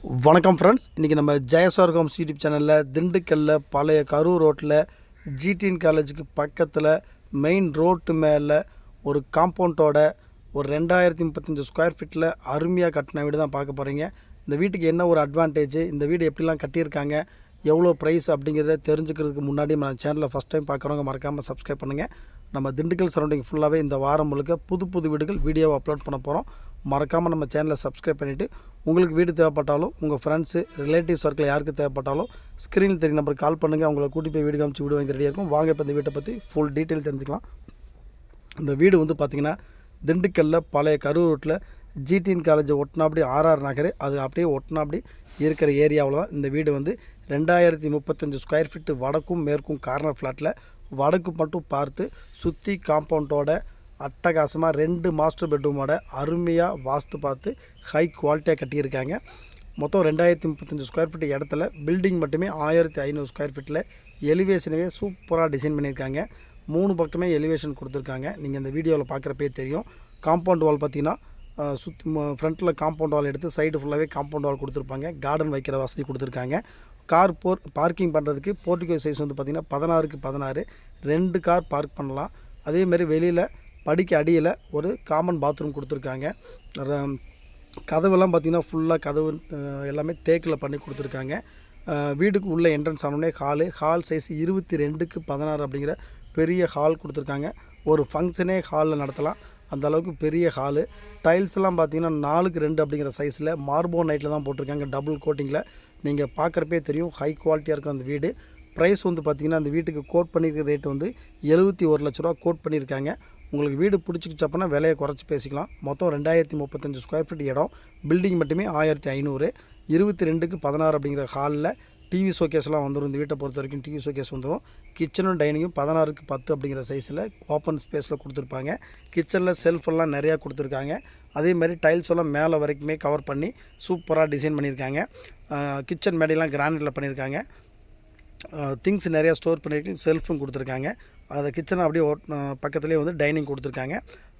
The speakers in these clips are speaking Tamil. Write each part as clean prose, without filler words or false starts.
வணக்கம் ஃப்ரெண்ட்ஸ், இன்றைக்கி நம்ம ஜெயசார் ஹோம்ஸ் யூடியூப் சேனலில் திண்டுக்கல்லில் பழைய கரூர் ரோட்டில் ஜிடிஎன் காலேஜுக்கு பக்கத்தில் மெயின் ரோட்டு மேலே ஒரு காம்பவுண்டோட ஒரு 2035 ஸ்கொயர் ஃபீட்டில் அருமையாக கட்டின வீடு தான் பார்க்க போகிறீங்க. இந்த வீட்டுக்கு என்ன ஒரு அட்வான்டேஜ், இந்த வீடு எப்படிலாம் கட்டியிருக்காங்க, எவ்வளோ ப்ரைஸ் அப்படிங்கிறத தெரிஞ்சுக்கிறதுக்கு முன்னாடி நம்ம சேனலில் ஃபஸ்ட் டைம் பார்க்குறவங்க மறக்காமல் சப்ஸ்கிரைப் பண்ணுங்கள். நம்ம திண்டுக்கல் சரௌண்டிங் ஃபுல்லாகவே இந்த வாரம் முழுக்க புது வீடுகள் வீடியோவை அப்லோட் பண்ண போகிறோம். மறக்காமல் நம்ம சேனலை சப்ஸ்கிரைப் பண்ணிவிட்டு உங்களுக்கு வீடு தேவைப்பட்டாலும் உங்கள் ஃப்ரெண்ட்ஸு ரிலேட்டிவ் சர்க்கிள் யாருக்கு தேவைப்பட்டாலும் ஸ்க்ரீனில் தெரிய நம்பருக்கு கால் பண்ணுங்கள். அவங்கள கூட்டி போய் வீடு காமிச்சு வீடு வாங்கி ரெடியாக இருக்கும். வாங்க இப்போ இந்த வீட்டை பற்றி ஃபுல் டீட்டெயில் தெரிஞ்சுக்கலாம். இந்த வீடு வந்து பார்த்திங்கன்னா திண்டுக்கல்லில் பழைய கரூர் ரோட்டில் ஜிடிஎன் காலேஜை ஒட்டினாப்படி ஆர்ஆர் நகர் அது அப்படியே ஒட்டினாப்படி இருக்கிற ஏரியாவில் தான் இந்த வீடு வந்து 2035 ஸ்கொயர் ஃபீட்டு வடக்கும் மேற்கும் கார்னர் ஃப்ளாட்டில் வடக்கு மட்டும் பார்த்து சுற்றி காம்பவுண்டோட அட்டகாசமாக 2 மாஸ்டர் பெட்ரூமோட அருமையாக வாஸ்து பார்த்து ஹை குவாலிட்டியாக கட்டியிருக்காங்க. மொத்தம் 2035 ஸ்கொயர் ஃபீட் இடத்துல பில்டிங் மட்டுமே 1500 ஸ்கொயர் ஃபீட்டில் எலிவேஷனவே சூப்பராக டிசைன் பண்ணியிருக்காங்க. 3 பக்கமே எலிவேஷன் கொடுத்துருக்காங்க. நீங்கள் இந்த வீடியோவில் பார்க்குறப்பே தெரியும். காம்பவுண்ட் வால் பார்த்திங்கன்னா ஃப்ரண்ட்டில் காம்பவுண்ட் வால் எடுத்து சைடு ஃபுல்லாகவே காம்பவுண்ட் வால் கொடுத்துருப்பாங்க. கார்டன் வைக்கிற வசதி கொடுத்துருக்காங்க. கார் பார்க்கிங் பண்ணுறதுக்கு போர்ட்டிகோ சைஸ் வந்து பார்த்திங்கன்னா 16க்கு 16 2 கார் பார்க் பண்ணலாம். அதேமாதிரி வெளியில் படிக்கு அடியில் ஒரு காமன் பாத்ரூம் கொடுத்துருக்காங்க. கதவெல்லாம் பார்த்திங்கன்னா ஃபுல்லாக கதவு எல்லாமே தேக்கில் பண்ணி கொடுத்துருக்காங்க. வீட்டுக்கு உள்ள என்ட்ரன்ஸ் ஆனோடனே ஹால் சைஸ் 22க்கு 16 அப்படிங்கிற பெரிய ஹால் கொடுத்துருக்காங்க. ஒரு ஃபங்க்ஷனே ஹாலில் நடத்தலாம், அந்த அளவுக்கு பெரிய ஹாலு. டைல்ஸ்லாம் பார்த்திங்கன்னா 4க்கு 2 அப்படிங்கிற சைஸில் மார்போ நைட்டில் தான் போட்டிருக்காங்க, டபுள் கோட்டிங்கில். நீங்கள் பார்க்குறப்பே தெரியும் ஹை குவாலிட்டியாக இருக்கும் அந்த வீடு. ப்ரைஸ் வந்து பார்த்திங்கன்னா அந்த வீட்டுக்கு கோட் பண்ணியிருக்கிற ரேட் வந்து 71 லட்ச ரூபா கோட் பண்ணியிருக்காங்க. உங்களுக்கு வீடு பிடிச்சிக்கிச்சப்பனா விலையை குறைச்சி பேசிக்கலாம். மொத்தம் 2035 ஸ்கொயர் ஃபீட் இடம், பில்டிங் மட்டுமே 1500, 22க்கு 16 அப்படிங்கிற ஹாலில் டிவி ஷோகேஸ்லாம் வந்துடும். இந்த வீட்டை பொறுத்த வரைக்கும் டிவி ஷோகேஸ் வந்துடும். கிச்சனும் டைனிங்கும் 16க்கு 10 அப்படிங்கிற சைஸில் ஓப்பன் ஸ்பேஸில் கொடுத்துருப்பாங்க. கிச்சனில் செல்ஃபெல்லாம் நிறையா கொடுத்துருக்காங்க. அதே மாதிரி டைல்ஸ் எல்லாம் மேலே வரைக்குமே கவர் பண்ணி சூப்பராக டிசைன் பண்ணியிருக்காங்க. கிச்சன் மேடையெல்லாம் கிரானைட்டில் பண்ணியிருக்காங்க. திங்ஸ் நிறையா ஸ்டோர் பண்ணியிருக்கு. செல்ஃபும் கொடுத்துருக்காங்க. அந்த கிச்சனை அப்படியே பக்கத்துலேயே வந்து டைனிங் கொடுத்துருக்காங்க.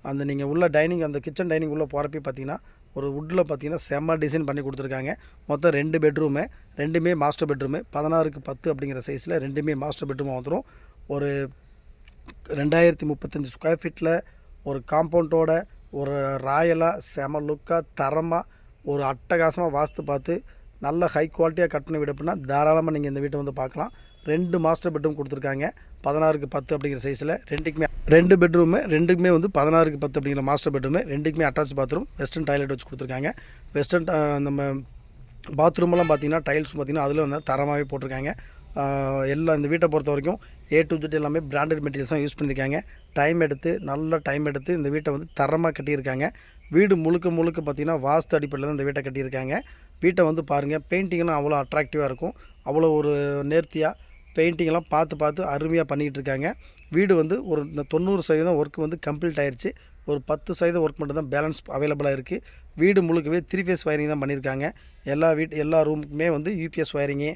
அந்த நீங்கள் உள்ள டைனிங் அந்த கிச்சன் டைனிங் உள்ளே போகிறப்ப பார்த்திங்கன்னா ஒரு வுட்டில் பார்த்திங்கன்னா செம்ம டிசைன் பண்ணி கொடுத்துருக்காங்க. மொத்தம் 2 பெட்ரூமு, 2மே மாஸ்டர் பெட்ரூமு. 16க்கு 10 அப்படிங்கிற சைஸில் 2மே மாஸ்டர் பெட்ரூமாக வந்துடும். ஒரு 2035 ஸ்கொயர் ஃபீட்டில் ஒரு காம்பவுண்டோட ஒரு ராயலாக செம லுக்காக தரமாக ஒரு அட்டகாசமாக வாஸ்து பார்த்து நல்ல ஹை குவாலிட்டியாக கட்டின வீடு அப்படின்னா தாராளமாக நீங்கள் இந்த வீட்டை வந்து பார்க்கலாம். 2 மாஸ்டர் பெட்ரூம் கொடுத்துருக்காங்க 16க்கு 10 அப்படிங்கிற சைஸில். 2 பெட்ரூமு, 2க்குமே வந்து 16க்கு 10 அப்படிங்கிற மாஸ்டர் பெட்ரூமு. 2க்குமே அட்டாச் பாத்ரூம், வெஸ்டர்ன் டாய்லெட் வச்சு கொடுத்துருக்காங்க. வெஸ்டர்ன் நம்ம பாத்ரூமெல்லாம் பார்த்திங்கன்னா டைல்ஸ் பார்த்திங்கன்னா அதில் வந்து தரமாகவே போட்டிருக்காங்க. எல்லாம் இந்த வீட்டை பொறுத்த வரைக்கும் A to Z எல்லாமே பிராண்டட் மெட்டீரியல்ஸ் தான் யூஸ் பண்ணியிருக்காங்க. நல்ல டைம் எடுத்து இந்த வீட்டை வந்து தரமாக கட்டியிருக்காங்க. வீடு முழுக்க பார்த்திங்கன்னா வாஸ்து அடிப்படையில் தான் இந்த வீட்டை கட்டியிருக்காங்க. வீட்டை வந்து பாருங்கள், பெயிண்டிங்லாம் அவ்வளோ அட்ராக்டிவாக இருக்கும். அவ்வளோ ஒரு நேர்த்தியாக பெயிண்டிங்கெல்லாம் பார்த்து அருமையாக பண்ணிக்கிட்டு இருக்காங்க. வீடு வந்து ஒரு 90% ஒர்க் வந்து கம்ப்ளீட் ஆயிடுச்சு. ஒரு 10% ஒர்க் மட்டும் தான் பேலன்ஸ் அவைலபிளாக இருக்குது. வீடு முழுக்கவே 3 ஃபேஸ் வயரிங் தான் பண்ணியிருக்காங்க. எல்லா ரூமுக்குமே வந்து யூபிஎஸ் வயரிங்கு,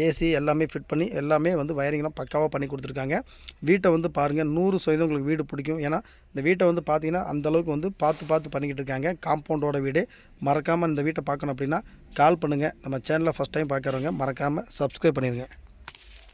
ஏசி எல்லாமே ஃபிட் பண்ணி எல்லாமே வந்து வயரிங்லாம் பக்காவாக பண்ணி கொடுத்துருக்காங்க. வீட்டை வந்து பாருங்கள், 100% உங்களுக்கு வீடு பிடிக்கும். ஏன்னா இந்த வீட்டை வந்து பார்த்திங்கன்னா அந்தளவுக்கு வந்து பார்த்து பண்ணிக்கிட்டு இருக்காங்க. காம்பவுண்டோட வீடு. மறக்காமல் இந்த வீட்டை பார்க்கணும் அப்படின்னா கால் பண்ணுங்கள். நம்ம சேனலில் ஃபஸ்ட் டைம் பார்க்குறவங்க மறக்காமல் சப்ஸ்கிரைப் பண்ணிடுங்க.